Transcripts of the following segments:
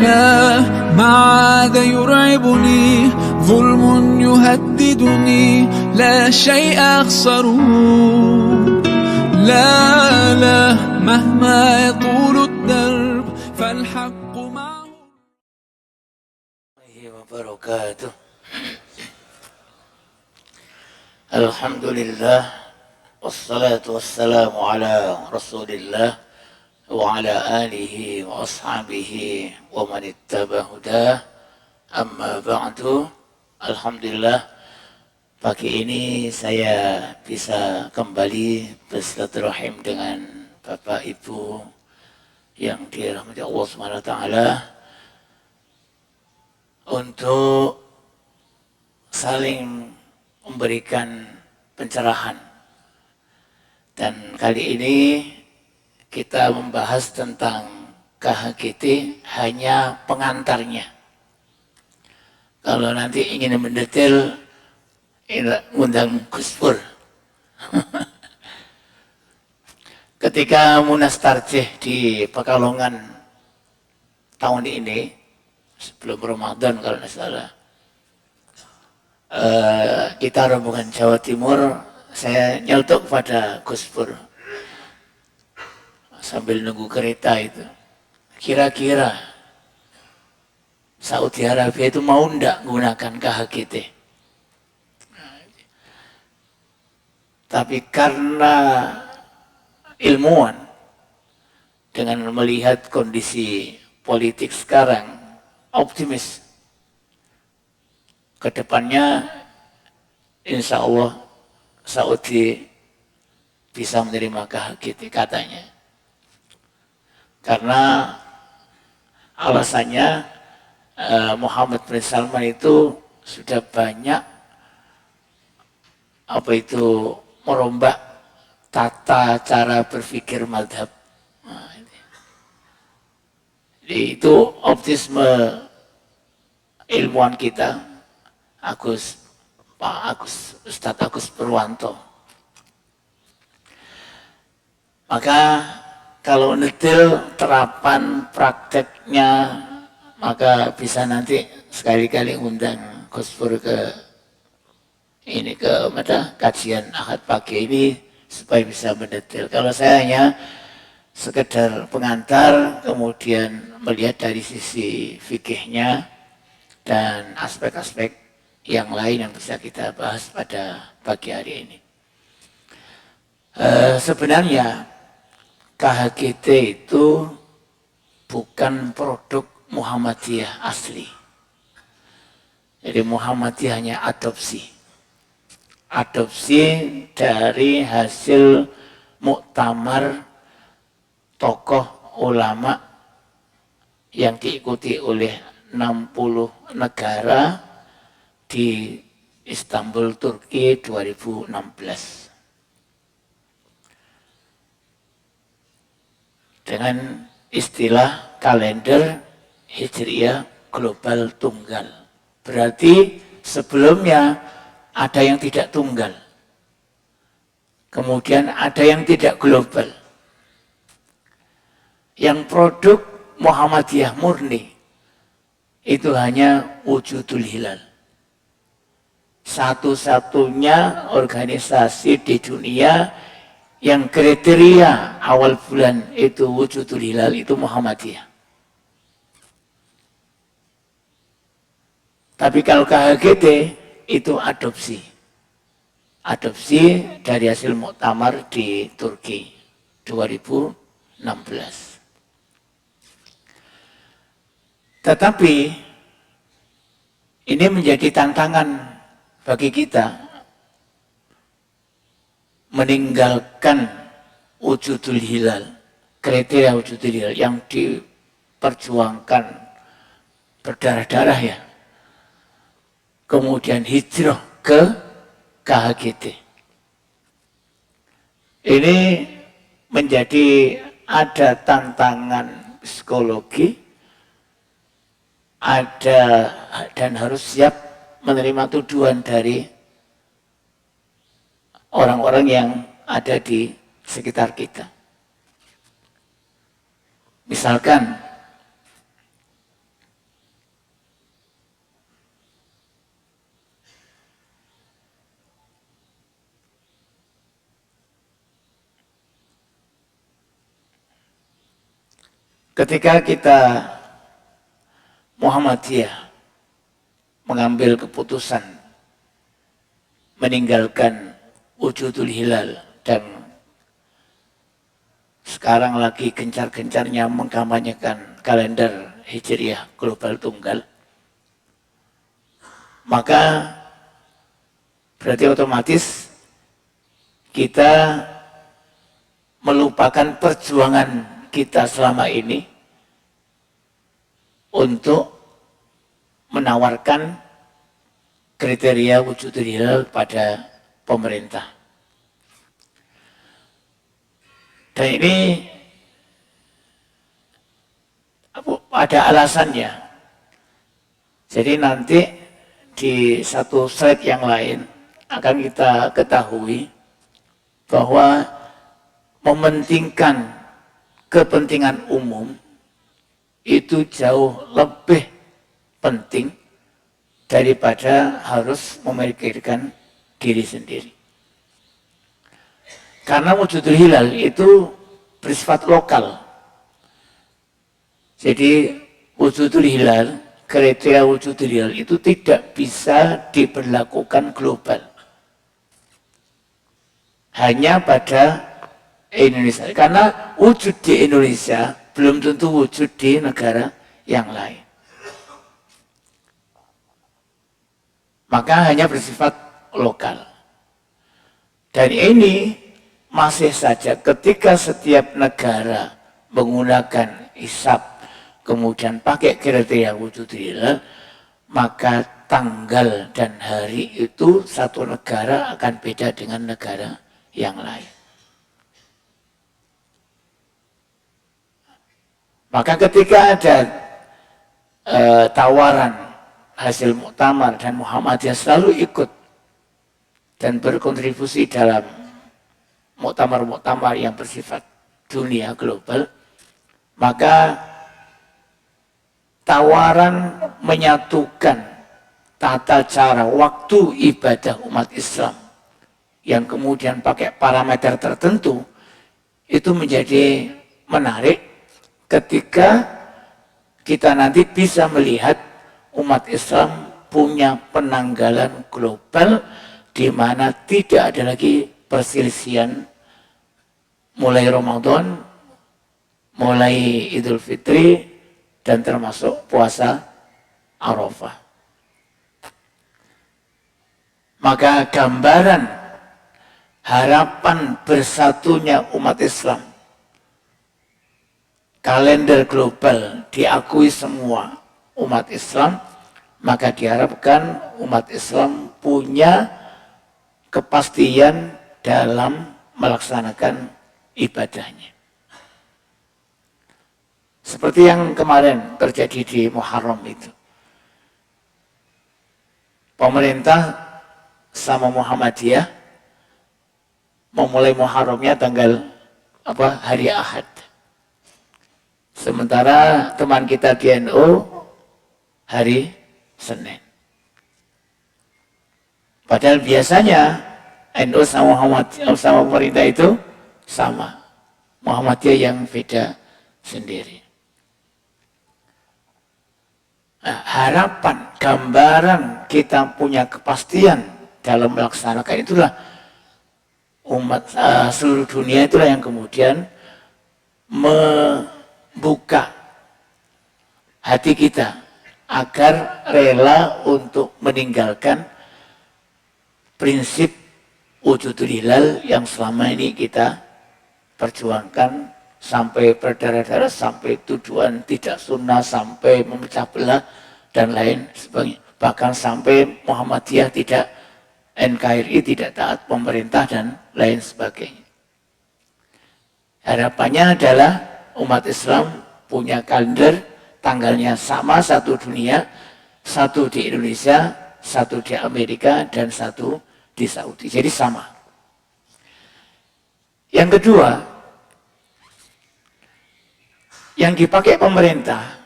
لا ما عاد يرعبني ظلم يهددني لا شيء أخسره لا لا مهما يطول الدرب فالحق معه وبركاته. الحمد لله والصلاة والسلام على رسول الله وعلى آله وأصحابه ومن اتبع هداه. Amma ba'du. Alhamdulillah, pagi ini saya bisa kembali bersilaturahim dengan Bapak Ibu yang dirahmati Allah SWT untuk saling memberikan pencerahan. Dan kali ini kita membahas tentang KHGT hanya pengantarnya. Kalau nanti ingin mendetail, undang Gus Pur. Ketika Munas Tarjih di Pekalongan tahun ini, sebelum Ramadan kalau tidak salah, kita rombongan Jawa Timur, saya nyeletuk pada Gus Pur sambil nunggu kereta itu. Kira-kira Saudi Arabia itu mau ndak menggunakan KHGT? Tapi karena ilmuwan dengan melihat kondisi politik sekarang optimis, kedepannya insya Allah Saudi bisa menerima KHGT katanya. Karena alasannya Muhammad bin Salman itu sudah banyak merombak tata cara berpikir mazhab. Jadi itu optimisme ilmuwan kita, Ustadz Agus Purwanto. Maka kalau detail terapan prakteknya, maka bisa nanti sekali-kali undang Gus Pur ke kajian Ahad pagi ini supaya bisa mendetail. Kalau saya hanya sekedar pengantar, kemudian melihat dari sisi fikihnya dan aspek-aspek yang lain yang bisa kita bahas pada pagi hari ini. Sebenarnya KHGT itu bukan produk Muhammadiyah asli. Jadi Muhammadiyah hanya adopsi dari hasil muktamar tokoh ulama yang diikuti oleh 60 negara di Istanbul, Turki 2016. Dengan istilah kalender Hijriyah global tunggal. Berarti sebelumnya ada yang tidak tunggal. Kemudian ada yang tidak global. Yang produk Muhammadiyah murni itu hanya wujudul hilal. Satu-satunya organisasi di dunia yang kriteria awal bulan itu wujudul hilal itu Muhammadiyah. Tapi kalau KHGT itu adopsi dari hasil muktamar di Turki 2016. Tetapi ini menjadi tantangan bagi kita meninggalkan wujudul hilal, kriteria wujudul hilal yang diperjuangkan berdarah-darah ya. Kemudian hijrah ke KHGT. Ini menjadi ada tantangan psikologi, dan harus siap menerima tuduhan dari orang-orang yang ada di sekitar kita. Misalkan ketika kita Muhammadiyah mengambil keputusan meninggalkan wujudul hilal dan sekarang lagi gencar-gencarnya mengkampanyekan kalender Hijriah global tunggal, maka berarti otomatis kita melupakan perjuangan kita selama ini untuk menawarkan kriteria wujudul hilal pada pemerintah. Dan ini ada alasannya. Jadi nanti di satu slide yang lain akan kita ketahui bahwa mementingkan kepentingan umum itu jauh lebih penting daripada harus memikirkan diri sendiri. Karena wujudul hilal itu bersifat lokal. Jadi wujudul hilal, kriteria wujudul hilal itu tidak bisa diberlakukan global. Hanya pada Indonesia. Karena wujud di Indonesia belum tentu wujud di negara yang lain. Maka hanya bersifat lokal. Dan ini masih saja ketika setiap negara menggunakan hisab, kemudian pakai kriteria wujud hilal, maka tanggal dan hari itu satu negara akan beda dengan negara yang lain. Maka ketika ada tawaran hasil muktamar dan Muhammadiyah selalu ikut dan berkontribusi dalam muktamar-muktamar yang bersifat dunia global, maka tawaran menyatukan tata cara waktu ibadah umat Islam yang kemudian pakai parameter tertentu itu menjadi menarik ketika kita nanti bisa melihat umat Islam punya penanggalan global di mana tidak ada lagi perselisihan mulai Ramadan, mulai Idul Fitri, dan termasuk puasa Arafah. Maka gambaran harapan bersatunya umat Islam, kalender global diakui semua umat Islam, maka diharapkan umat Islam punya kepastian dalam melaksanakan ibadahnya. Seperti yang kemarin terjadi di Muharram itu. Pemerintah sama Muhammadiyah memulai Muharramnya tanggal hari Ahad. Sementara teman kita di NU hari Senin. Padahal biasanya NU sama Muhammadiyah sama pemerintah itu sama. Muhammadiyah yang beda sendiri. Nah, harapan, gambaran kita punya kepastian dalam melaksanakan itulah umat seluruh dunia, itulah yang kemudian membuka hati kita agar rela untuk meninggalkan prinsip wujudul hilal yang selama ini kita perjuangkan sampai berdarah-darah, sampai tujuan tidak sunnah, sampai memecah belah dan lain sebagainya. Bahkan sampai Muhammadiyah tidak, NKRI tidak taat pemerintah dan lain sebagainya. Harapannya adalah umat Islam punya kalender, tanggalnya sama, satu dunia, satu di Indonesia, satu di Amerika, dan satu di Saudi. Jadi sama. Yang kedua, yang dipakai pemerintah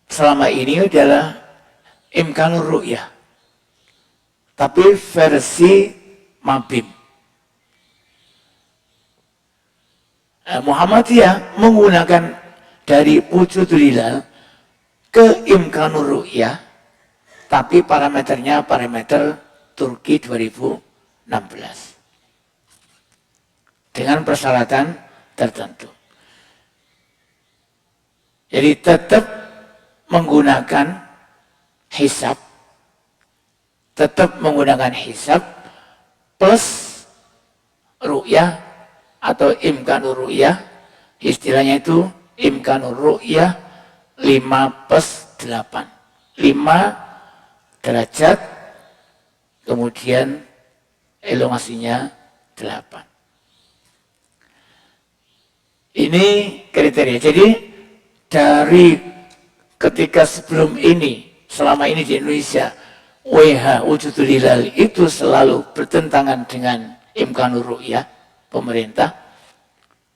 selama ini adalah imkanur ru'yah, tapi versi mabim. Muhammadiyah menggunakan dari wujudul hilal ke imkanur ru'yah, tapi parameternya parameter Turki 2016 dengan persyaratan tertentu. Jadi tetap menggunakan hisab, plus ru'yah atau imkanur ru'yah, istilahnya itu imkanur ru'yah 5+8, 5 derajat, kemudian elongasinya 8. Ini kriteria. Jadi dari ketika sebelum ini, selama ini di Indonesia, WH wujudul hilal itu selalu bertentangan dengan imkanur ru'yah pemerintah.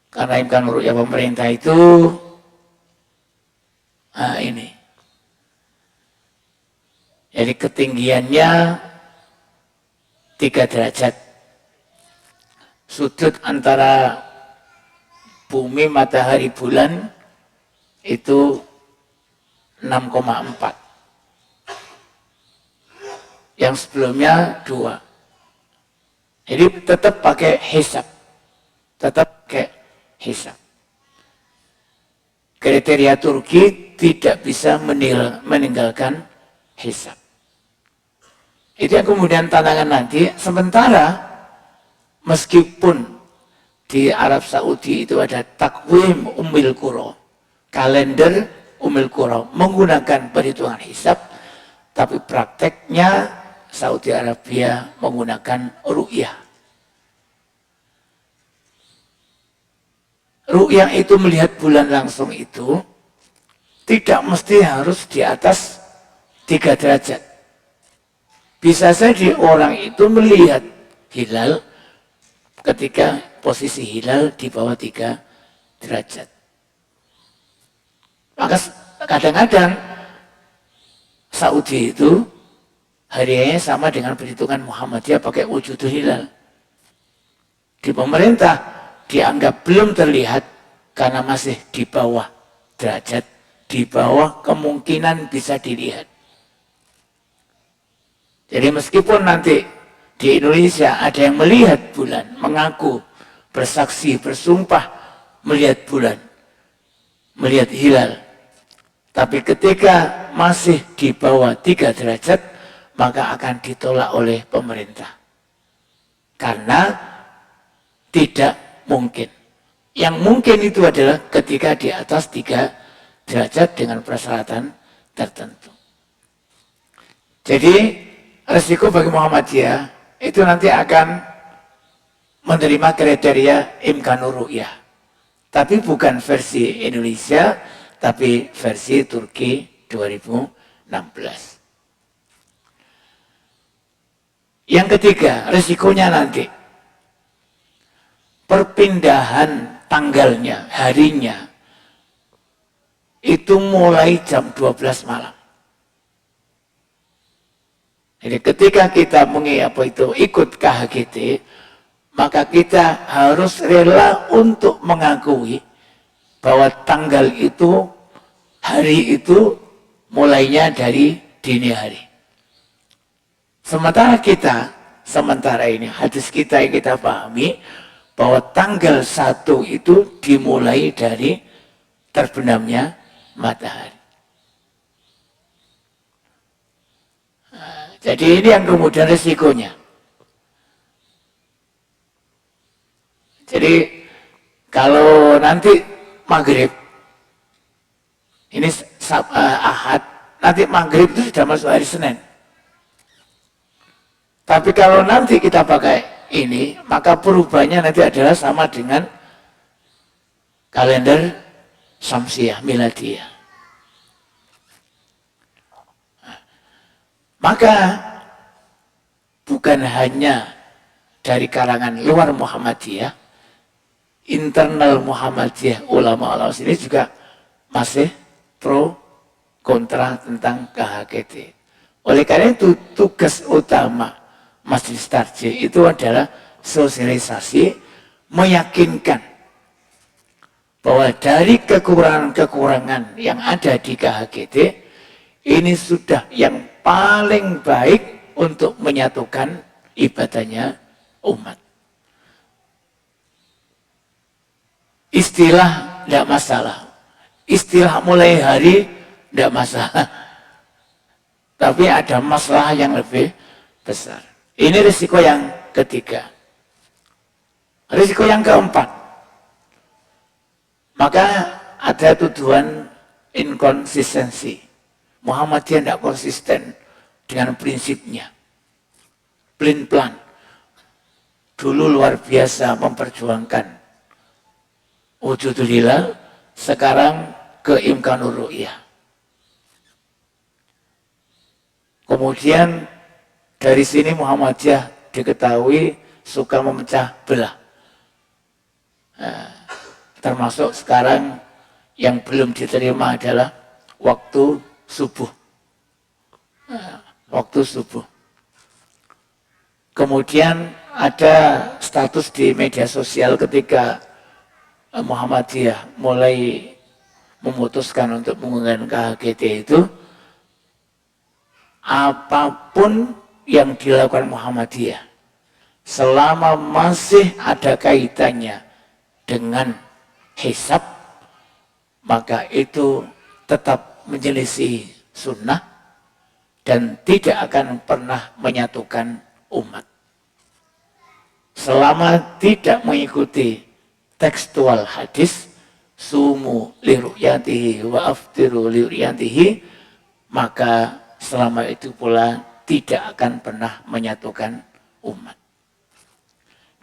Karena imkanur ru'yah pemerintah itu ini. Jadi ketinggiannya 3 derajat. Sudut antara bumi, matahari, bulan itu 6,4. Yang sebelumnya 2. Jadi tetap pakai hisab. Kriteria Turki tidak bisa meninggalkan hisab. Itu yang kemudian tantangan nanti. Sementara meskipun di Arab Saudi itu ada takwim Ummil Qura, kalender Ummil Qura menggunakan perhitungan hisab, tapi prakteknya Saudi Arabia menggunakan ru'yah. Ru'yah itu melihat bulan langsung itu tidak mesti harus di atas 3 derajat. Bisa saja orang itu melihat hilal ketika posisi hilal di bawah 3 derajat. Maka kadang-kadang Saudi itu harinya sama dengan perhitungan Muhammadiyah pakai wujudul hilal. Di pemerintah dianggap belum terlihat karena masih di bawah derajat, di bawah kemungkinan bisa dilihat. Jadi meskipun nanti di Indonesia ada yang melihat bulan, mengaku, bersaksi, bersumpah melihat bulan, melihat hilal, tapi ketika masih di bawah 3 derajat, maka akan ditolak oleh pemerintah. Karena tidak mungkin. Yang mungkin itu adalah ketika di atas 3 derajat dengan persyaratan tertentu. Jadi resiko bagi Muhammadiyah itu nanti akan menerima kriteria imkanur ru'yah. Tapi bukan versi Indonesia, tapi versi Turki 2016. Yang ketiga, resikonya nanti perpindahan tanggalnya, harinya itu mulai jam 12 malam. Jadi ketika kita ikut KHGT, maka kita harus rela untuk mengakui bahwa tanggal itu, hari itu mulainya dari dini hari. Sementara ini hadis kita yang kita pahami bahwa tanggal 1 itu dimulai dari terbenamnya matahari. Jadi ini yang kemudian resikonya. Jadi kalau nanti maghrib, ini Ahad, nanti maghrib itu sudah masuk hari Senin. Tapi kalau nanti kita pakai ini, maka perubahannya nanti adalah sama dengan kalender Syamsiyah, Miladiyah. Maka bukan hanya dari kalangan luar Muhammadiyah, internal Muhammadiyah, ulama-ulama sini juga masih pro kontra tentang KHGT. Oleh karena itu tugas utama Majelis Tarjih itu adalah sosialisasi, meyakinkan bahwa dari kekurangan-kekurangan yang ada di KHGT, ini sudah yang paling baik untuk menyatukan ibadahnya umat. Istilah tidak masalah, istilah mulai hari tidak masalah, tapi ada masalah yang lebih besar. Ini risiko yang ketiga. Risiko yang keempat, maka ada tuduhan inkonsistensi. Muhammadiyah tidak konsisten dengan prinsipnya. Pelin-pelan. Dulu luar biasa memperjuangkan wujudul hilal, sekarang ke imkanur ru'yah. Kemudian dari sini Muhammadiyah diketahui suka memecah belah. Termasuk sekarang yang belum diterima adalah waktu subuh. Waktu subuh. Kemudian ada status di media sosial ketika Muhammadiyah mulai memutuskan untuk menggunakan KHGT itu, apapun yang dilakukan Muhammadiyah selama masih ada kaitannya dengan hisab, maka itu tetap menyelisih sunnah dan tidak akan pernah menyatukan umat. Selama tidak mengikuti tekstual hadis, sumu liru'yatihi wa aftiru liru'yatihi, maka selama itu pula tidak akan pernah menyatukan umat.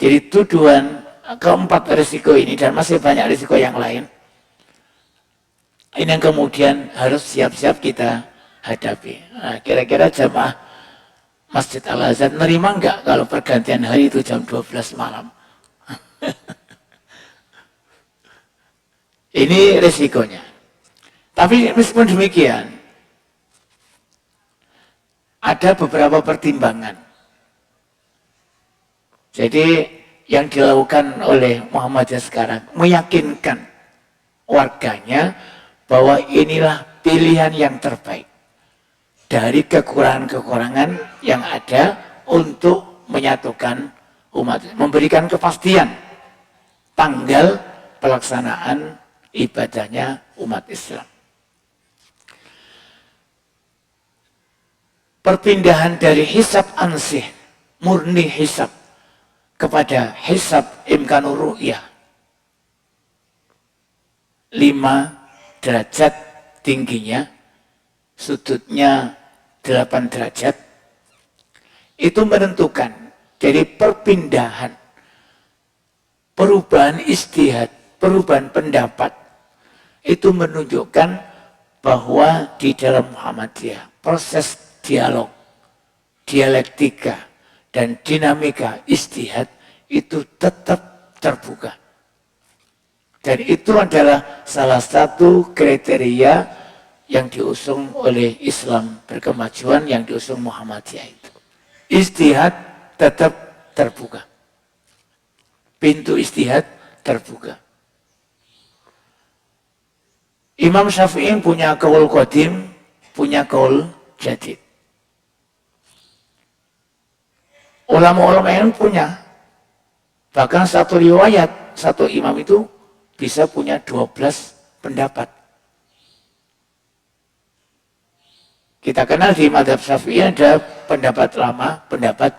Jadi tuduhan keempat risiko ini, dan masih banyak risiko yang lain, ini yang kemudian harus siap-siap kita hadapi. Nah, kira-kira jamaah Masjid Al-Azhar nerima enggak kalau pergantian hari itu jam 12 malam? Ini risikonya. Tapi meskipun demikian, ada beberapa pertimbangan. Jadi yang dilakukan oleh Muhammadiyah sekarang meyakinkan warganya bahwa inilah pilihan yang terbaik dari kekurangan-kekurangan yang ada untuk menyatukan umat, memberikan kepastian tanggal pelaksanaan ibadahnya umat Islam. Perpindahan dari hisab ansih, murni hisab, kepada hisab imkanur ru'yah, 5 derajat tingginya, sudutnya 8 derajat, itu menentukan dari perpindahan, perubahan ijtihad, perubahan pendapat, itu menunjukkan bahwa di dalam Muhammadiyah proses dialog, dialektika, dan dinamika ijtihad itu tetap terbuka. Dan itu adalah salah satu kriteria yang diusung oleh Islam berkemajuan, yang diusung Muhammadiyah itu. Ijtihad tetap terbuka. Pintu ijtihad terbuka. Imam Syafi'i punya qaul qadim, punya qaul jadid. Ulama-ulama yang punya, bahkan satu riwayat, satu imam itu bisa punya 12 pendapat. Kita kenal di mazhab Syafi'i ada pendapat lama, pendapat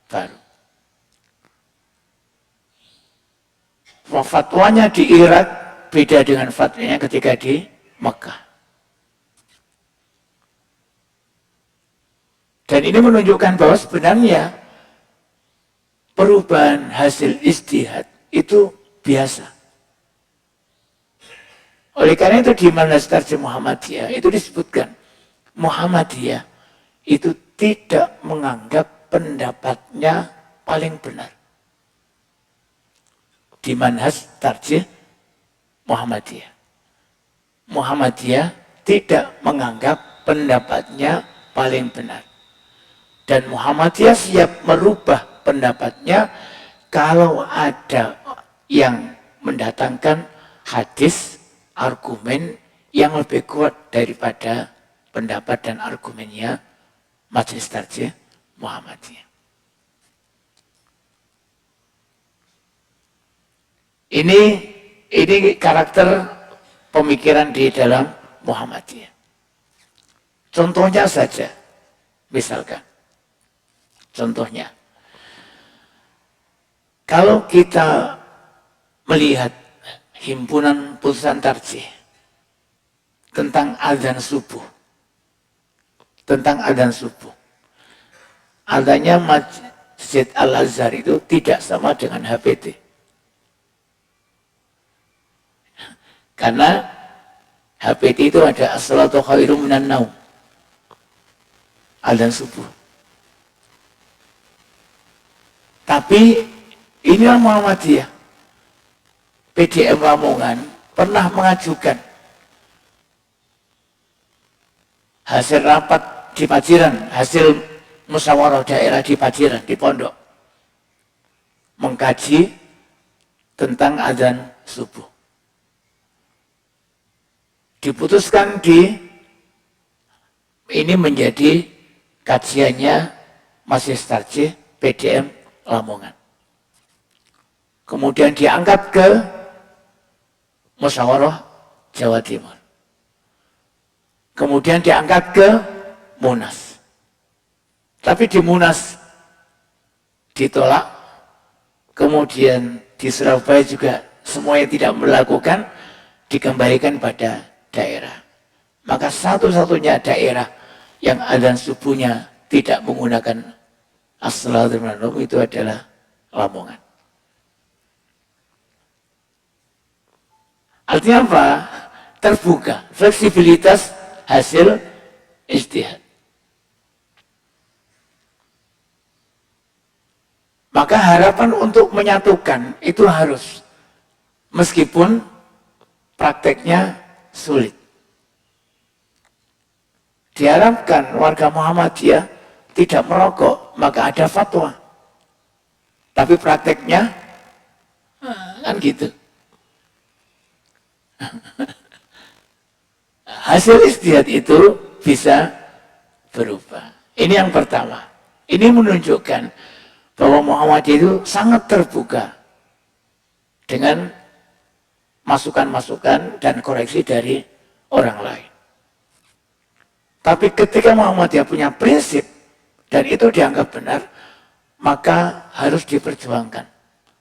baru. Fatwanya di Irak beda dengan fatwanya ketika di Mekah. Dan ini menunjukkan bahwa sebenarnya perubahan hasil ijtihad itu biasa. Oleh karena itu di Manhaj Tarjih Muhammadiyah itu disebutkan, Muhammadiyah itu tidak menganggap pendapatnya paling benar. Di Manhaj Tarjih Muhammadiyah, Muhammadiyah tidak menganggap pendapatnya paling benar. Dan Muhammadiyah siap merubah pendapatnya kalau ada yang mendatangkan hadis, argumen yang lebih kuat daripada pendapat dan argumennya Majelis Tarjih Muhammadiyah. Ini karakter pemikiran di dalam Muhammadiyah. Contohnya saja, misalkan, contohnya, kalau kita melihat himpunan putusan tarjih tentang azan subuh, adanya Masjid Al-Azhar itu tidak sama dengan HPT. Karena HPT itu ada as-salatu khairum minan naum, azan subuh. Tapi inilah Muhammadiyah. PDM Lamongan pernah mengajukan hasil rapat di Paciran, hasil musyawarah daerah di Paciran, di Pondok, mengkaji tentang azan subuh. Diputuskan ini menjadi kajiannya Majelis Tarjih PDM Lamongan. Kemudian diangkat ke musyawarah Jawa Timur. Kemudian diangkat ke Munas. Tapi di Munas ditolak. Kemudian di Surabaya juga semuanya tidak melakukan, dikembalikan pada daerah. Maka satu-satunya daerah yang azan subuhnya tidak menggunakan as-salatu minan naum itu adalah Lamongan. Artinya apa? Terbuka, fleksibilitas hasil ijtihad. Maka harapan untuk menyatukan itu harus, meskipun prakteknya sulit. Diharapkan warga Muhammadiyah tidak merokok, maka ada fatwa. Tapi prakteknya kan gitu. Hasil ijtihad itu bisa berubah. Ini yang pertama. Ini menunjukkan bahwa Muhammadiyah itu sangat terbuka dengan masukan-masukan dan koreksi dari orang lain. Tapi ketika Muhammadiyah punya prinsip dan itu dianggap benar, maka harus diperjuangkan.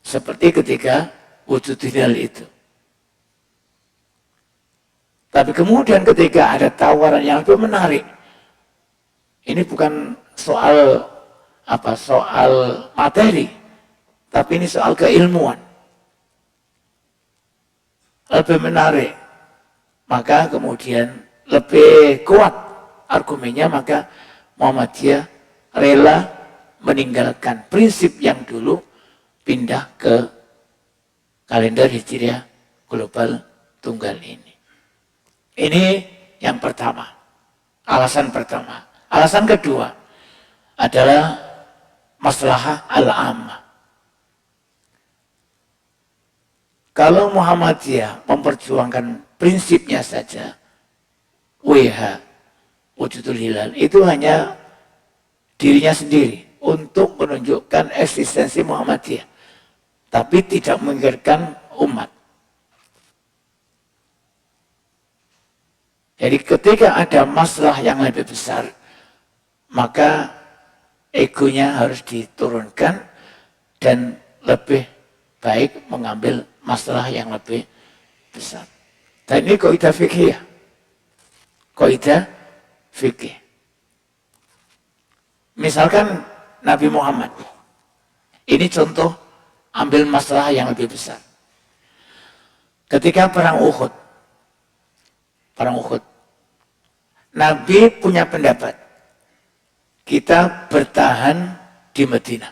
Seperti ketika wujud hilal itu. Tapi kemudian ketika ada tawaran yang lebih menarik, ini bukan soal materi, tapi ini soal keilmuan. Lebih menarik, maka kemudian lebih kuat argumennya, maka Muhammadiyah rela meninggalkan prinsip yang dulu, pindah ke kalender Hijriah global tunggal ini. Ini yang pertama, alasan pertama. Alasan kedua adalah maslahah al-ammah. Kalau Muhammadiyah memperjuangkan prinsipnya saja, WH, wujudul hilal, itu hanya dirinya sendiri untuk menunjukkan eksistensi Muhammadiyah, tapi tidak memikirkan umat. Jadi ketika ada masalah yang lebih besar, maka egonya harus diturunkan dan lebih baik mengambil masalah yang lebih besar. Dan ini kaidah fikih. Kaidah fikih. Misalkan Nabi Muhammad. Ini contoh ambil masalah yang lebih besar. Ketika perang Uhud. Nabi punya pendapat. Kita bertahan di Madinah.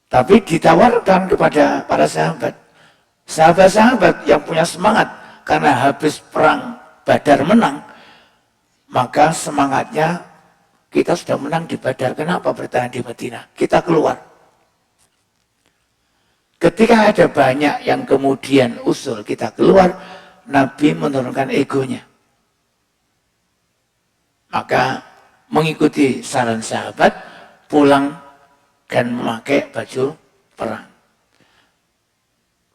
Tapi ditawarkan kepada para sahabat. Sahabat-sahabat yang punya semangat karena habis perang Badar menang, maka semangatnya kita sudah menang di Badar, kenapa bertahan di Madinah? Kita keluar. Ketika ada banyak yang kemudian usul kita keluar, Nabi menurunkan egonya. Maka mengikuti saran sahabat, pulang dan memakai baju perang.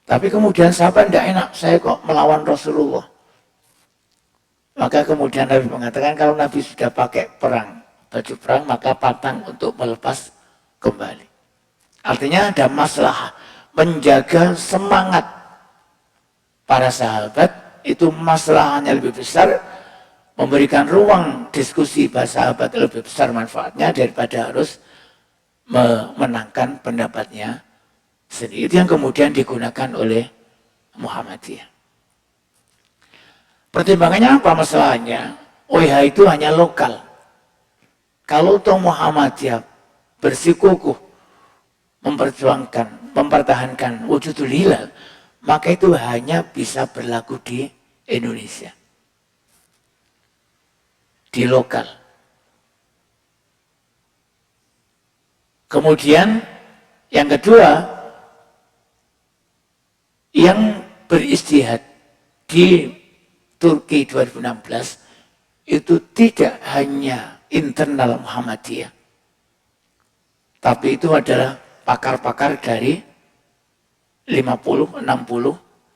Tapi kemudian sahabat tidak enak, saya kok melawan Rasulullah. Maka kemudian Nabi mengatakan kalau Nabi sudah pakai baju perang, maka pantang untuk melepas kembali. Artinya ada masalah menjaga semangat para sahabat, itu masalahnya lebih besar, memberikan ruang diskusi para sahabat lebih besar manfaatnya daripada harus memenangkan pendapatnya sendiri. Itu yang kemudian digunakan oleh Muhammadiyah. Pertimbangannya apa masalahnya? OIH itu hanya lokal. Kalau toh Muhammadiyah bersikukuh memperjuangkan, mempertahankan wujudul hilal, maka itu hanya bisa berlaku di Indonesia. Di lokal. Kemudian yang kedua, yang beristihad di Turki 2016 itu tidak hanya internal Muhammadiyah, tapi itu adalah pakar-pakar dari 50-60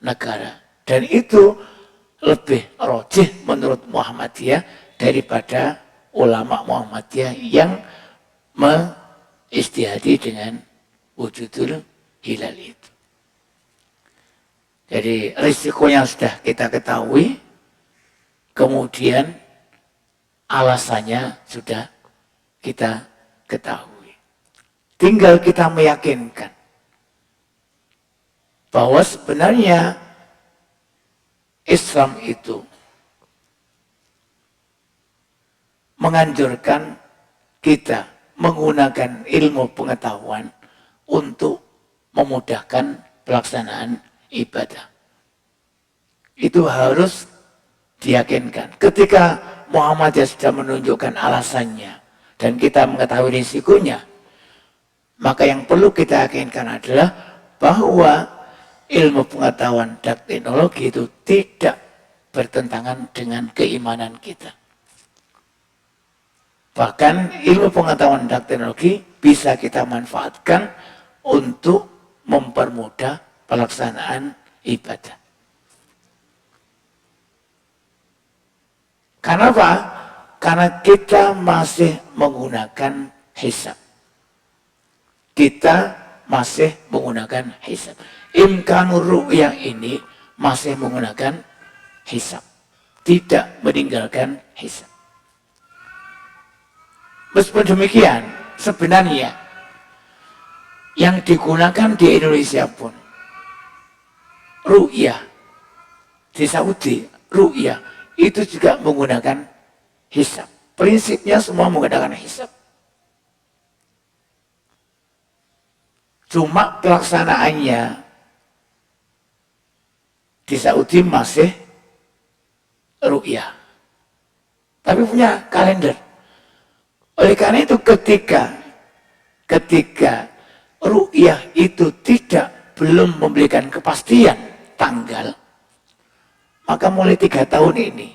negara. Dan itu lebih rojih menurut Muhammadiyah daripada ulama Muhammadiyah yang istihadi dengan wujudul hilal itu. Jadi risiko yang sudah kita ketahui, kemudian alasannya sudah kita ketahui. Tinggal kita meyakinkan bahwa sebenarnya Islam itu menganjurkan kita menggunakan ilmu pengetahuan untuk memudahkan pelaksanaan ibadah. Itu harus diyakinkan. Ketika Muhammadiyah sudah menunjukkan alasannya dan kita mengetahui risikonya, maka yang perlu kita yakinkan adalah bahwa ilmu pengetahuan dan teknologi itu tidak bertentangan dengan keimanan kita. Bahkan ilmu pengetahuan dan teknologi bisa kita manfaatkan untuk mempermudah pelaksanaan ibadah. Karena apa? Karena kita masih menggunakan hisab. Kita masih menggunakan hisab. Imkanur ru'yah ini masih menggunakan hisab. Tidak meninggalkan hisab. Meskipun demikian, sebenarnya yang digunakan di Indonesia pun ru'yah, di Saudi ru'yah itu juga menggunakan hisab. Prinsipnya semua menggunakan hisab. Cuma pelaksanaannya di Saudi masih ru'yah, tapi punya kalender. Oleh karena itu ketika ru'yah itu belum memberikan kepastian tanggal, maka mulai 3 tahun ini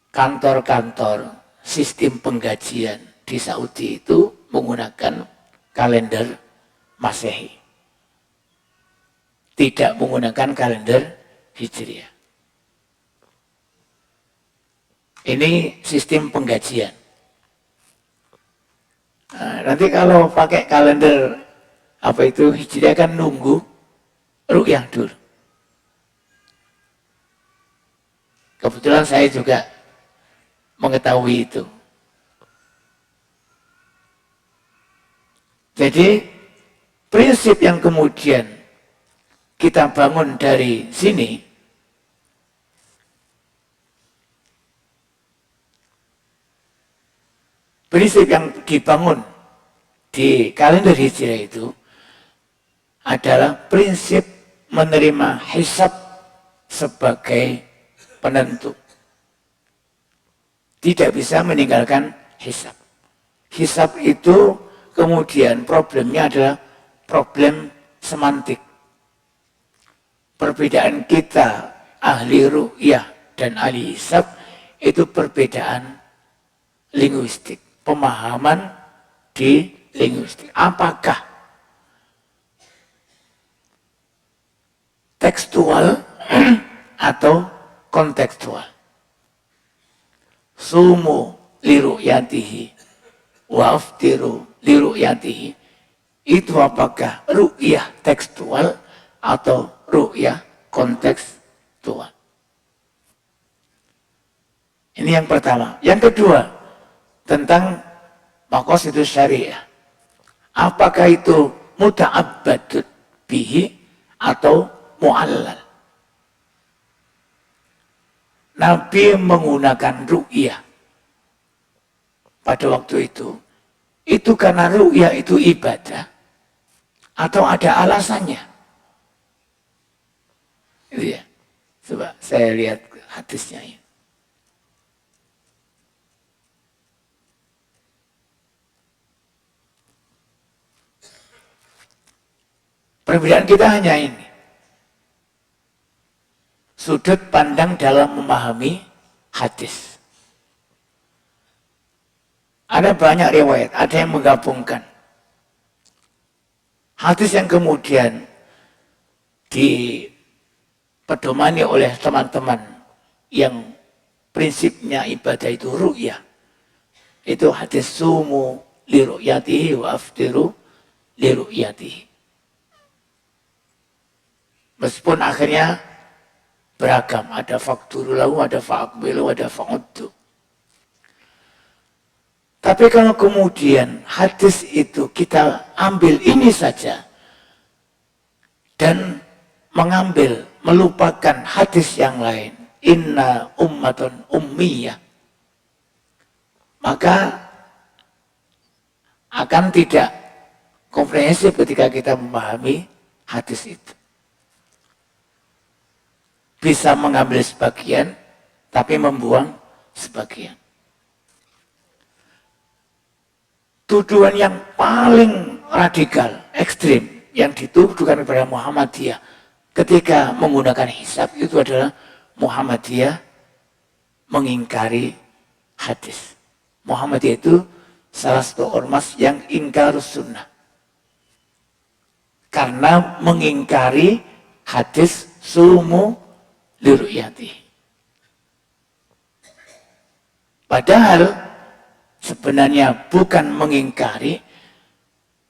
kantor-kantor sistem penggajian di Saudi itu menggunakan kalender Masehi, tidak menggunakan kalender Hijriah. Ini sistem penggajian. Nah, nanti kalau pakai kalender apa itu Hijriah kan nunggu ru'yah dulu. Kebetulan saya juga mengetahui itu. Jadi prinsip yang kemudian kita bangun dari sini, prinsip yang dibangun di kalender Hijriah itu adalah prinsip menerima hisab sebagai penentu. Tidak bisa meninggalkan hisab. Hisab itu kemudian problemnya adalah problem semantik. Perbedaan kita ahli ru'yah dan ahli hisab itu perbedaan linguistik, pemahaman di linguistik. Apakah tekstual atau kontekstual? Sumu liru'yatihi wa aftiru liru'yatihi, itu apakah ru'yah tekstual atau ru'yah kontekstual? Ini yang pertama. Yang kedua, tentang maqasidus syariah. Apakah itu muta'abbadun bihi atau mu'allal? Nabi menggunakan ru'yah pada waktu itu karena ru'yah itu ibadah atau ada alasannya? Itu ya. Coba saya lihat hadisnya ini. Perbedaan kita hanya ini. Sudut pandang dalam memahami hadis. Ada banyak riwayat, ada yang menggabungkan. Hadis yang kemudian dipedomani oleh teman-teman yang prinsipnya ibadah itu ru'yah. Itu hadis sumu li ru'yatihi wa aftiru li ru'yatihi. Meskipun akhirnya beragam, ada fakturulahu, ada fa'akbilu, ada fa'uddu. Tapi kalau kemudian hadis itu kita ambil ini saja dan melupakan hadis yang lain, inna ummatun ummiyah, maka akan tidak komprehensif ketika kita memahami hadis itu. Bisa mengambil sebagian, tapi membuang sebagian. Tuduhan yang paling radikal, ekstrim, yang dituduhkan kepada Muhammadiyah ketika menggunakan hisab itu adalah Muhammadiyah mengingkari hadis. Muhammadiyah itu salah satu ormas yang ingkar sunnah. Karena mengingkari hadis sumu liru'yati. Padahal sebenarnya bukan mengingkari,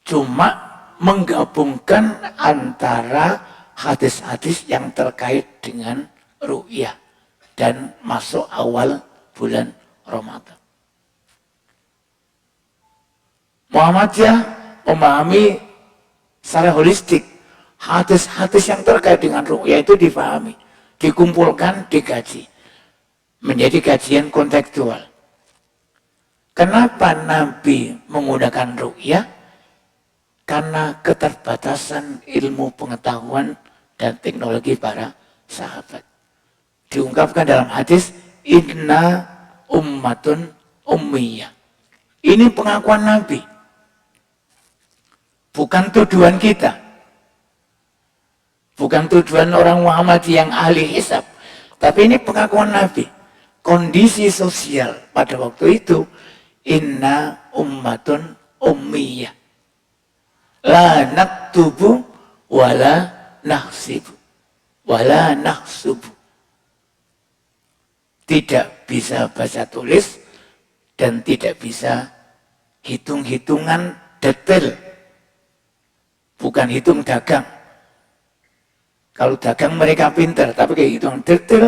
cuma menggabungkan antara hadis-hadis yang terkait dengan ru'yah dan masuk awal bulan Ramadan. Muhammadiyah memahami secara holistik hadis-hadis yang terkait dengan ru'yah itu dipahami, dikumpulkan, dikaji menjadi kajian kontekstual. Kenapa Nabi menggunakan ru'yah? Karena keterbatasan ilmu pengetahuan dan teknologi para sahabat. Diungkapkan dalam hadis, inna ummatun ummiyah. Ini pengakuan Nabi, bukan tuduhan kita. Bukan tujuan orang Muhammadiyah yang ahli hisab. Tapi ini pengakuan Nabi. Kondisi sosial pada waktu itu, inna ummatun ummiyah. La naktubu wala nahsibu. Wala nahsubu. Tidak bisa baca tulis dan tidak bisa hitung-hitungan detail. Bukan hitung dagang. Kalau dagang mereka pintar, tapi kayak hitungan detail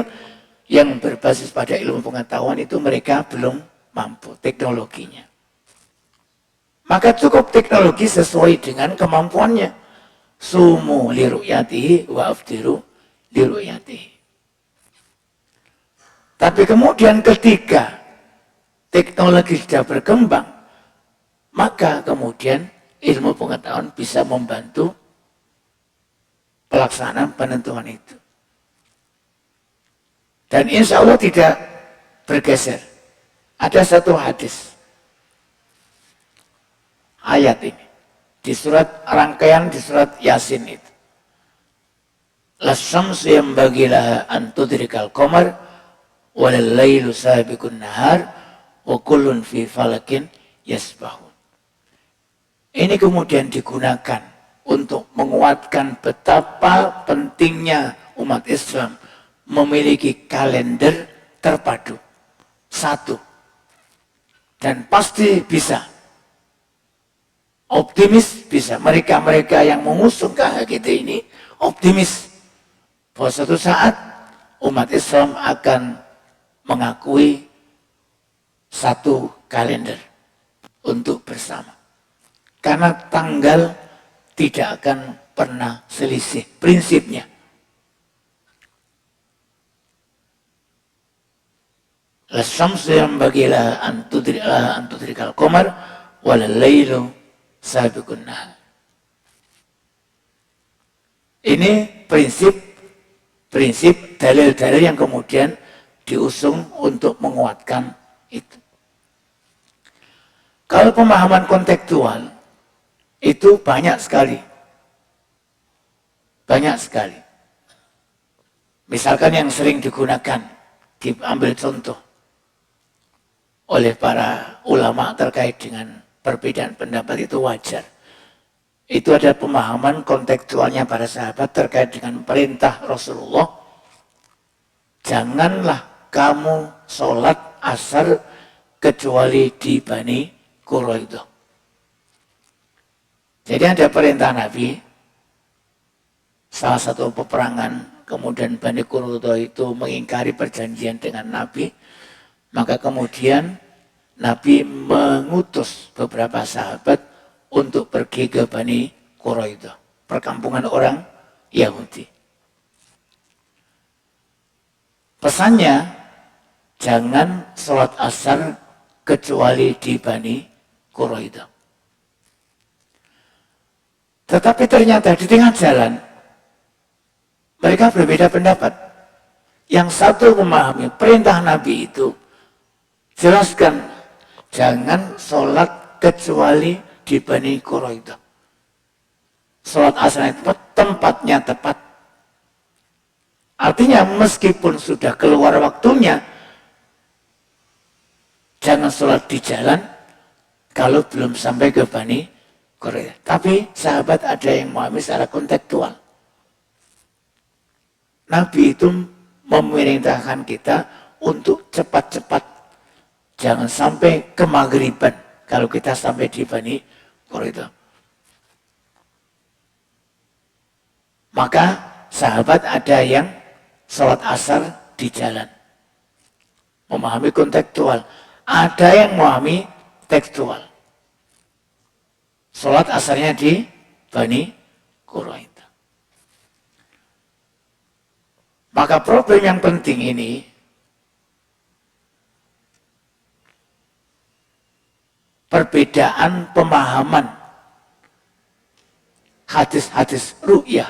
yang berbasis pada ilmu pengetahuan itu mereka belum mampu teknologinya. Maka cukup teknologi sesuai dengan kemampuannya. Sumu liru'yatihi wa aftiru liru'yatihi. Tapi kemudian ketika teknologi sudah berkembang, maka kemudian ilmu pengetahuan bisa membantu pelaksanaan penentuan itu. Dan insya Allah tidak bergeser. Ada satu hadis, ayat ini di surat rangkaian di surat Yasin itu. Las-syamsu yanbaghi laha an tudrikal qamar walal lailu sabiqun nahar wa kullun fi falakin yasbahun. Ini kemudian digunakan untuk menguatkan betapa pentingnya umat Islam memiliki kalender terpadu. Satu. Dan pasti bisa. Optimis bisa. Mereka-mereka yang mengusung KHGT ini optimis bahwa suatu saat umat Islam akan mengakui satu kalender untuk bersama. Karena tanggal tidak akan pernah selisih prinsipnya. Las-syamsu yanbaghi laha an tudrikal qamar walal lailu sabiqun nahar. Ini prinsip dalil-dalil yang kemudian diusung untuk menguatkan itu. Kalau pemahaman kontekstual itu banyak sekali. Banyak sekali. Misalkan yang sering digunakan, diambil contoh oleh para ulama terkait dengan perbedaan pendapat itu wajar. Itu ada pemahaman kontekstualnya para sahabat terkait dengan perintah Rasulullah. Janganlah kamu sholat asar kecuali di Bani Quraidah. Jadi ada perintah Nabi, salah satu peperangan, kemudian Bani Quraidah itu mengingkari perjanjian dengan Nabi, maka kemudian Nabi mengutus beberapa sahabat untuk pergi ke Bani Quraidah, perkampungan orang Yahudi. Pesannya, jangan sholat asar kecuali di Bani Quraidah. Tetapi ternyata di tengah jalan, mereka berbeda pendapat. Yang satu memahami perintah Nabi itu, jelaskan, jangan sholat kecuali di Bani Quraidah. Sholat asar itu tempatnya tepat. Artinya meskipun sudah keluar waktunya, jangan sholat di jalan kalau belum sampai ke Bani Quraidah. Tapi sahabat ada yang memahami secara kontekstual. Nabi itu memerintahkan kita untuk cepat-cepat. Jangan sampai ke maghriban kalau kita sampai di Bani Quraidah. Maka sahabat ada yang sholat asar di jalan. Memahami kontekstual. Ada yang memahami tekstual. Sholat asarnya di Bani Quraidah. Maka problem yang penting ini, perbedaan pemahaman hadis-hadis ru'yah,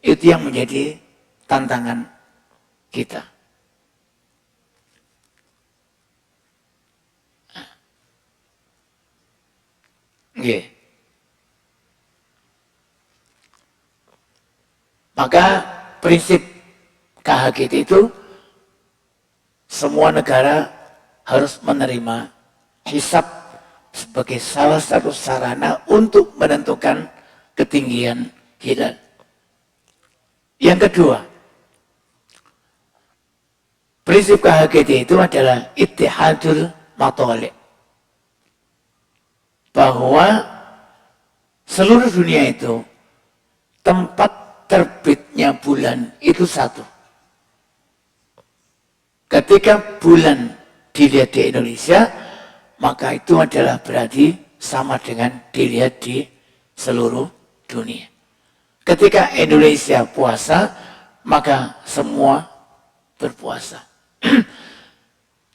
itu yang menjadi tantangan kita. Okay. Maka prinsip KHGT itu semua negara harus menerima hisab sebagai salah satu sarana untuk menentukan ketinggian hilal. Yang kedua, prinsip KHGT itu adalah ittihadul matali', bahwa seluruh dunia itu tempat terbitnya bulan itu satu. Ketika bulan dilihat di Indonesia, maka itu adalah berarti sama dengan dilihat di seluruh dunia. Ketika Indonesia puasa, maka semua berpuasa.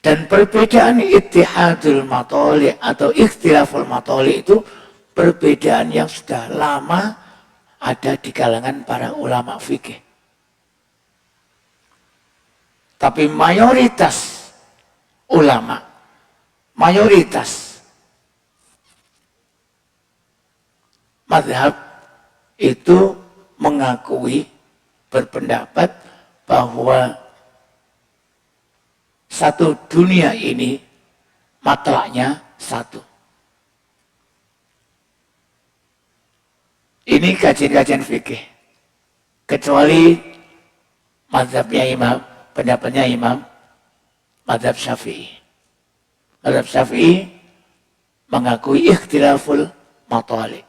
Dan perbedaan ittihadul matali' atau ikhtilaful matali' itu perbedaan yang sudah lama ada di kalangan para ulama fikih. Tapi mayoritas ulama, mayoritas mazhab itu mengakui, berpendapat bahwa satu dunia ini matlaknya satu. Ini kajian-kajian fikih. Kecuali mazhabnya imam, pendapatnya imam, mazhab Syafi'i. Mazhab Syafi'i mengakui ikhtilaful matlak.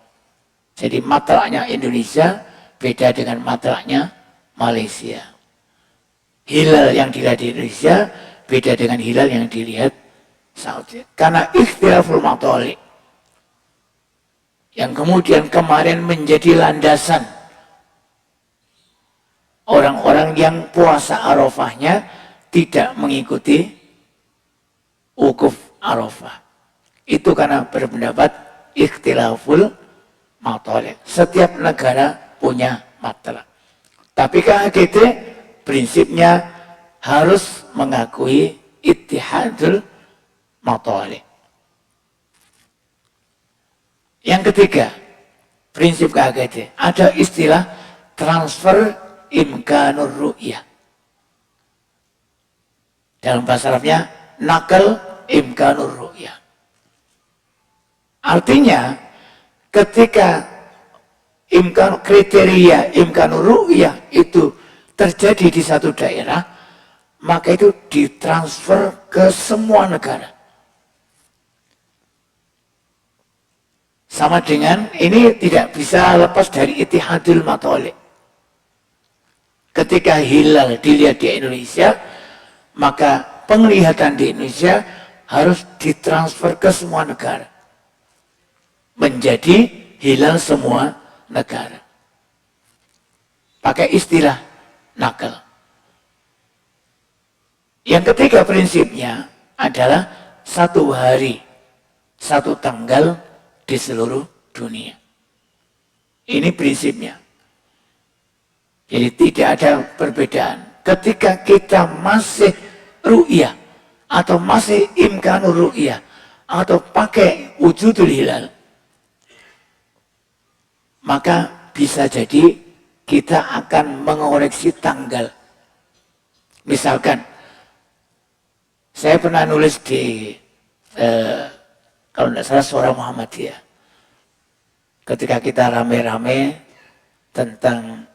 Jadi matlaknya Indonesia beda dengan matlaknya Malaysia. Hilal yang dilihat di Indonesia beda dengan hilal yang dilihat Saudi. Karena ikhtilaful matlak yang kemudian kemarin menjadi landasan orang-orang yang puasa Arafahnya tidak mengikuti wukuf Arafah. Itu karena berpendapat ikhtilaful matlak. Setiap negara punya matlak. Tapi KHGT prinsipnya harus mengakui ittihadul matlak. Yang ketiga, prinsip KHGT, ada istilah transfer imkanur ru'yah. Dalam bahasa Arabnya, nakal imkanur ru'yah. Artinya, ketika kriteria imkanur ru'yah itu terjadi di satu daerah, maka itu ditransfer ke semua negara. Sama dengan ini tidak bisa lepas dari ittihadul matlak. Ketika hilal dilihat di Indonesia, maka penglihatan di Indonesia harus ditransfer ke semua negara. Menjadi hilal semua negara. Pakai istilah nakal. Yang ketiga prinsipnya adalah satu hari, satu tanggal di seluruh dunia. Ini prinsipnya. Jadi tidak ada perbedaan. Ketika kita masih ru'yah atau masih imkanur ru'yah atau pakai wujudul hilal, maka bisa jadi kita akan mengoreksi tanggal. Misalkan, saya pernah nulis di kalau tidak salah Suara Muhammadiyah. Ketika kita rame-rame tentang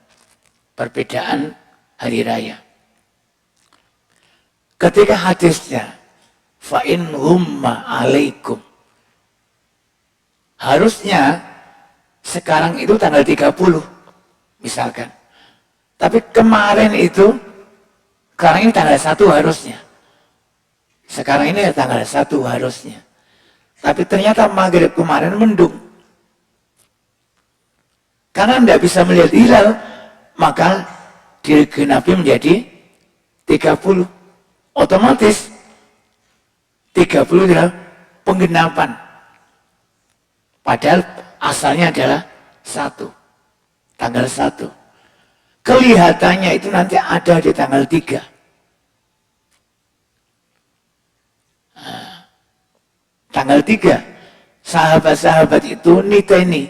perbedaan hari raya. Ketika hadisnya, fa'in humma alaikum. Harusnya sekarang itu tanggal 30, misalkan. Tapi kemarin itu, sekarang ini tanggal 1 harusnya. Sekarang ini tanggal 1 harusnya. Tapi ternyata maghrib kemarin mendung. Karena tidak bisa melihat hilal, maka digenapi menjadi 30. Otomatis 30 adalah penggenapan. Padahal asalnya adalah 1. Tanggal 1. Kelihatannya itu nanti ada di tanggal 3. Tanggal 3, sahabat-sahabat itu niteni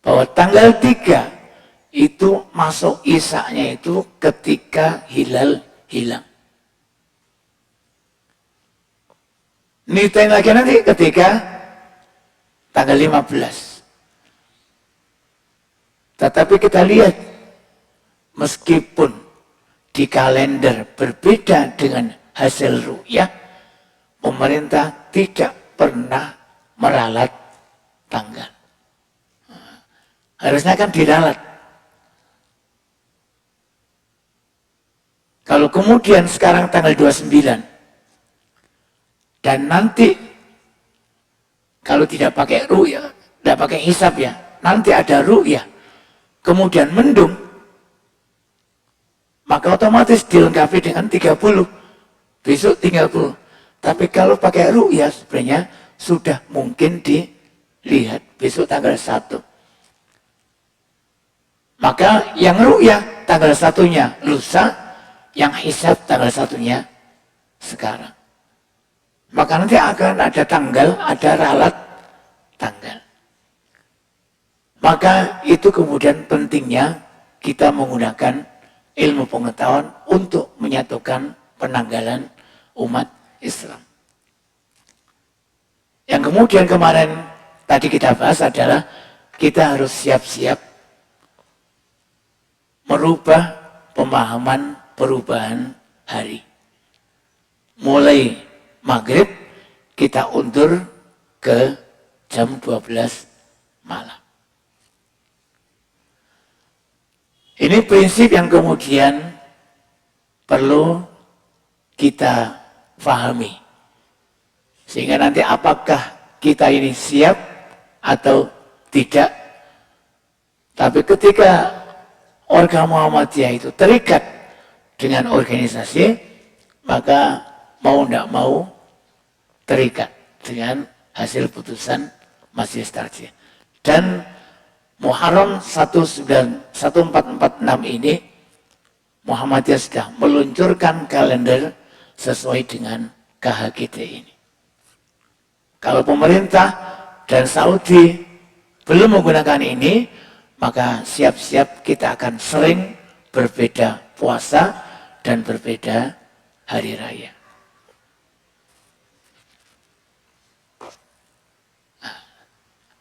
bahwa tanggal 3 itu masuk isaknya itu ketika hilal hilang. Niteni lagi nanti ketika tanggal 15. Tetapi kita lihat, meskipun di kalender berbeda dengan hasil ru'yah, pemerintah tidak pernah meralat tanggal. Harusnya kan diralat. Kalau kemudian sekarang tanggal 29, dan nanti kalau tidak pakai ru'yah, tidak pakai hisab ya, nanti ada ru'yah, kemudian mendung, maka otomatis dilengkapi dengan 30, besok 30. Tapi kalau pakai ru'yah sebenarnya sudah mungkin dilihat besok tanggal 1. Maka yang ru'yah tanggal 1-nya lusa, yang hisab tanggal 1-nya sekarang. Maka nanti akan ada tanggal, ada ralat tanggal. Maka itu kemudian pentingnya kita menggunakan ilmu pengetahuan untuk menyatukan penanggalan umat Islam. Yang kemudian kemarin tadi kita bahas adalah kita harus siap-siap merubah pemahaman perubahan hari. Mulai maghrib kita undur ke jam 12 malam. Ini prinsip yang kemudian perlu kita pahami. Sehingga nanti apakah kita ini siap atau tidak. Tapi ketika warga Muhammadiyah itu terikat dengan organisasi, maka mau tidak mau terikat dengan hasil putusan Majelis Tarjih. Dan Muharram 1446 ini Muhammadiyah sudah meluncurkan kalender sesuai dengan KHGT ini. Kalau pemerintah dan Saudi belum menggunakan ini, maka siap-siap kita akan sering berbeda puasa dan berbeda hari raya.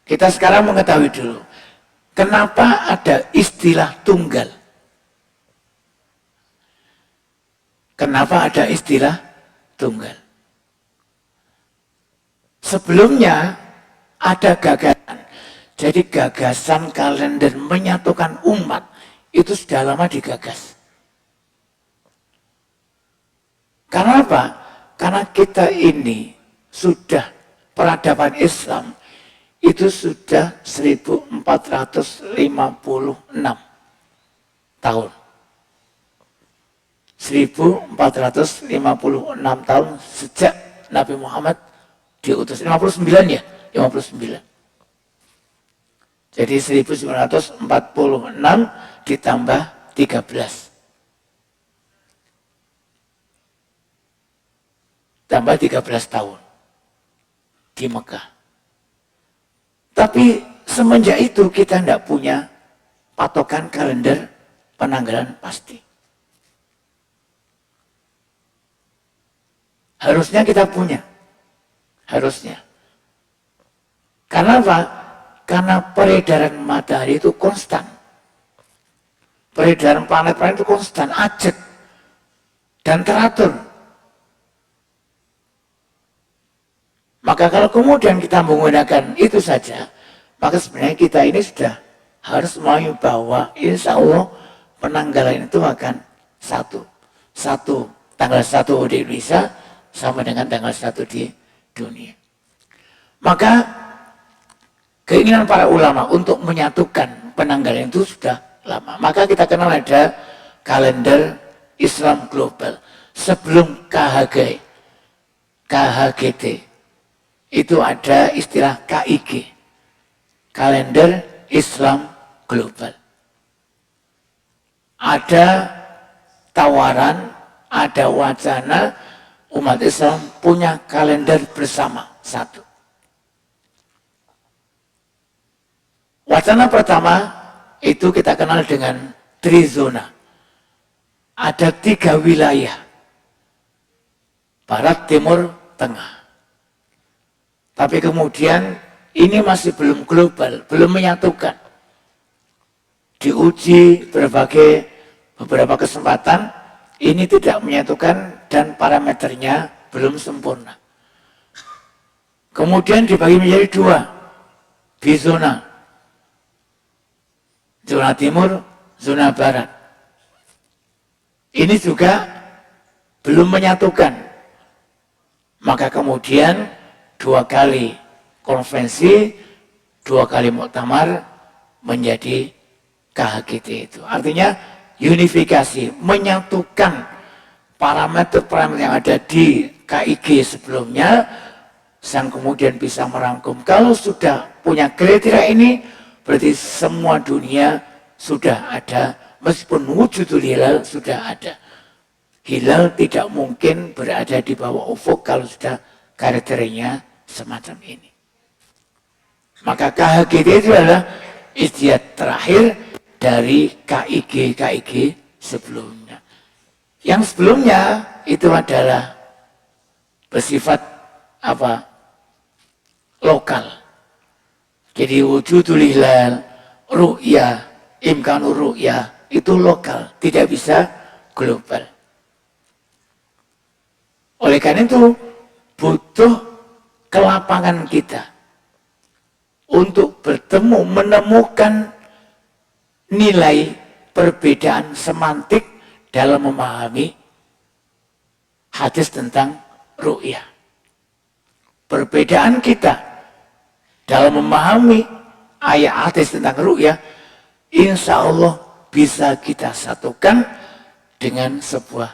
Kita sekarang mengetahui dulu, kenapa ada istilah tunggal? Kenapa ada istilah tunggal? Sebelumnya ada gagasan. Jadi gagasan kalender menyatukan umat itu sudah lama digagas. Karena apa? Karena kita ini sudah peradaban Islam itu sudah 1456 tahun. 1456 tahun sejak Nabi Muhammad diutus. 59 ya? 59. Jadi 1946 ditambah 13. Tambah 13 tahun di Mekah. Tapi semenjak itu kita tidak punya patokan kalender penanggalan pasti. Harusnya kita punya. Harusnya. Karena apa? Karena peredaran matahari itu konstan. Peredaran planet-planet itu konstan, acak, dan teratur. Maka kalau kemudian kita menggunakan itu saja, maka sebenarnya kita ini sudah harus memahami bahwa insya Allah penanggalan itu akan satu. Tanggal 1 di Indonesia sama dengan tanggal 1 di dunia. Maka keinginan para ulama untuk menyatukan penanggalan itu sudah lama. Maka kita kenal ada kalender Islam global. Sebelum KHGT itu ada istilah KIG, kalender Islam global. Ada tawaran, ada wacana umat Islam punya kalender bersama satu. Wacana pertama itu kita kenal dengan trizona. Ada 3 wilayah, barat, timur, tengah. Tapi kemudian ini masih belum global, belum menyatukan. Diuji beberapa kesempatan, ini tidak menyatukan dan parameternya belum sempurna. Kemudian dibagi menjadi 2, bizona. Zona timur, zona barat. Ini juga belum menyatukan. Maka kemudian 2 kali konvensi, 2 kali muktamar menjadi KHGT itu. Artinya unifikasi, menyatukan parameter-parameter yang ada di KIG sebelumnya, yang kemudian bisa merangkum. Kalau sudah punya kriteria ini, berarti semua dunia sudah ada, meskipun wujudul hilal sudah ada. Hilal tidak mungkin berada di bawah ufuk kalau sudah kriterianya semacam ini. Maka KHGT itu adalah ijtihad terakhir dari KIG sebelumnya. Yang sebelumnya itu adalah bersifat apa? Lokal. Jadi wujudul hilal, ru'yah, imkanur ru'yah itu lokal, tidak bisa global. Oleh karena itu butuh kelapangan kita untuk bertemu, menemukan nilai perbedaan semantik dalam memahami hadis tentang ru'yah. Perbedaan kita dalam memahami ayat hadis tentang ru'yah, insya Allah bisa kita satukan dengan sebuah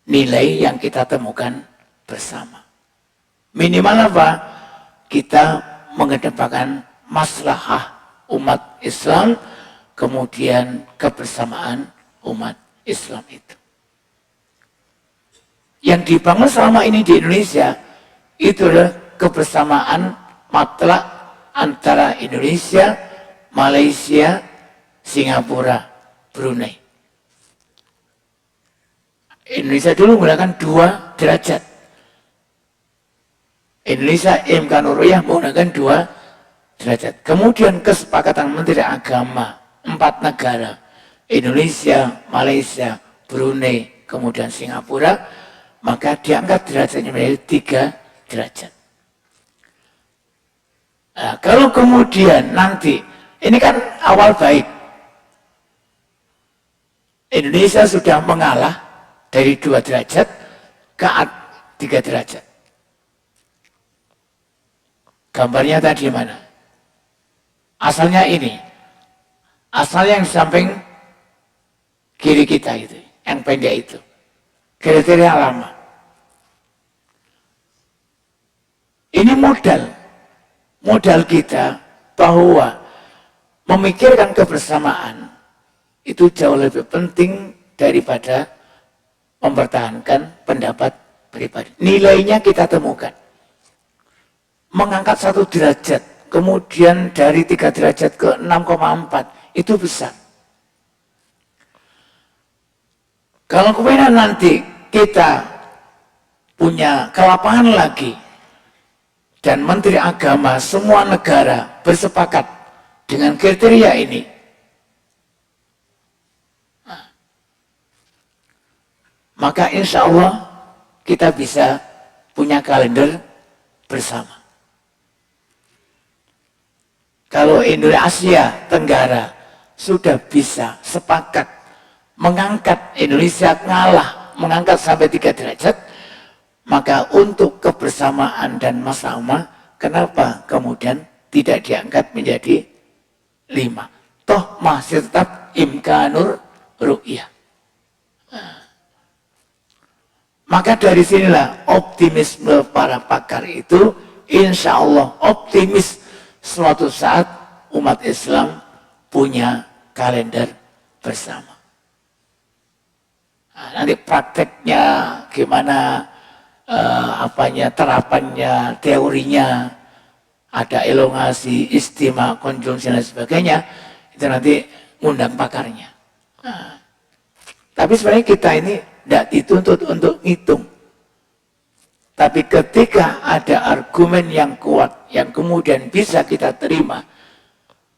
nilai yang kita temukan bersama. Minimal apa? Kita mengedepankan maslahah umat Islam, kemudian kebersamaan umat Islam itu. Yang dibangun selama ini di Indonesia itu adalah kebersamaan mutlak antara Indonesia, Malaysia, Singapura, Brunei. Indonesia dulu menggunakan 2 derajat. Indonesia imkanur ru'yah menggunakan 2 derajat. Kemudian kesepakatan Menteri Agama 4 negara, Indonesia, Malaysia, Brunei, kemudian Singapura, maka diangkat derajatnya menjadi 3 derajat. Nah, kalau kemudian nanti, ini kan awal baik, Indonesia sudah mengalah dari 2 derajat ke 3 derajat. Gambarnya tadi mana? Asalnya ini. Asalnya yang samping kiri kita itu, yang pendek itu. Kriteria lama. Ini modal kita bahwa memikirkan kebersamaan itu jauh lebih penting daripada mempertahankan pendapat pribadi. Nilainya kita temukan. Mengangkat 1 derajat, kemudian dari 3 derajat ke 6,4, itu besar. Kalau kemudian nanti kita punya kelapangan lagi, dan Menteri Agama semua negara bersepakat dengan kriteria ini, maka insya Allah kita bisa punya kalender bersama. Kalau Indonesia Tenggara sudah bisa sepakat mengangkat Indonesia ngalah, mengangkat sampai 3 derajat, maka untuk kebersamaan dan maslahah, kenapa kemudian tidak diangkat menjadi 5? Toh masih tetap imkanur ru'yah. Maka dari sinilah optimisme para pakar itu, insya Allah optimis suatu saat umat Islam punya kalender bersama. Nah, nanti prakteknya gimana, terapannya, teorinya, ada elongasi, istima, konjungsi dan sebagainya, itu nanti ngundang pakarnya. Nah, tapi sebenarnya kita ini tidak dituntut untuk ngitung. Tapi ketika ada argumen yang kuat, yang kemudian bisa kita terima,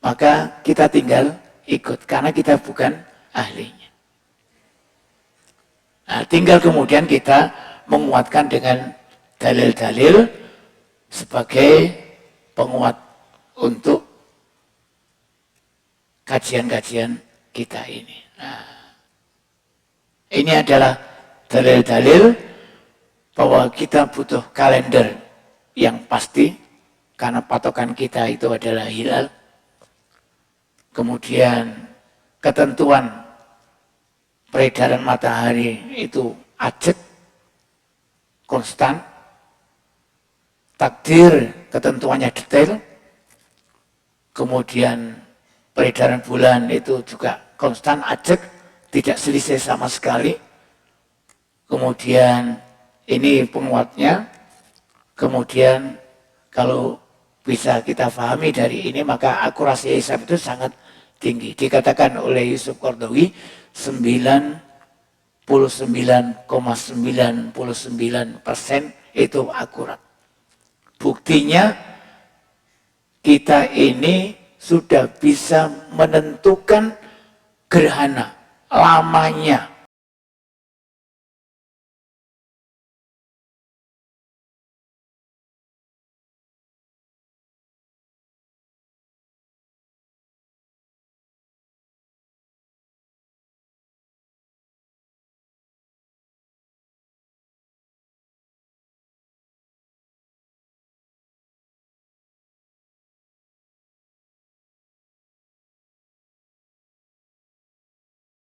maka kita tinggal ikut, karena kita bukan ahlinya. Nah, tinggal kemudian kita menguatkan dengan dalil-dalil sebagai penguat untuk kajian-kajian kita ini. Nah, ini adalah dalil-dalil bahwa kita butuh kalender yang pasti, karena patokan kita itu adalah hilal. Kemudian ketentuan peredaran matahari itu ajek, konstan. Takdir ketentuannya detail. Kemudian peredaran bulan itu juga konstan, ajek, tidak selisih sama sekali. Kemudian ini penguatnya. Kemudian kalau bisa kita pahami dari ini, maka akurasi hisab itu sangat tinggi. Dikatakan oleh Yusuf Qaradawi 99,99% itu akurat. Buktinya kita ini sudah bisa menentukan gerhana lamanya,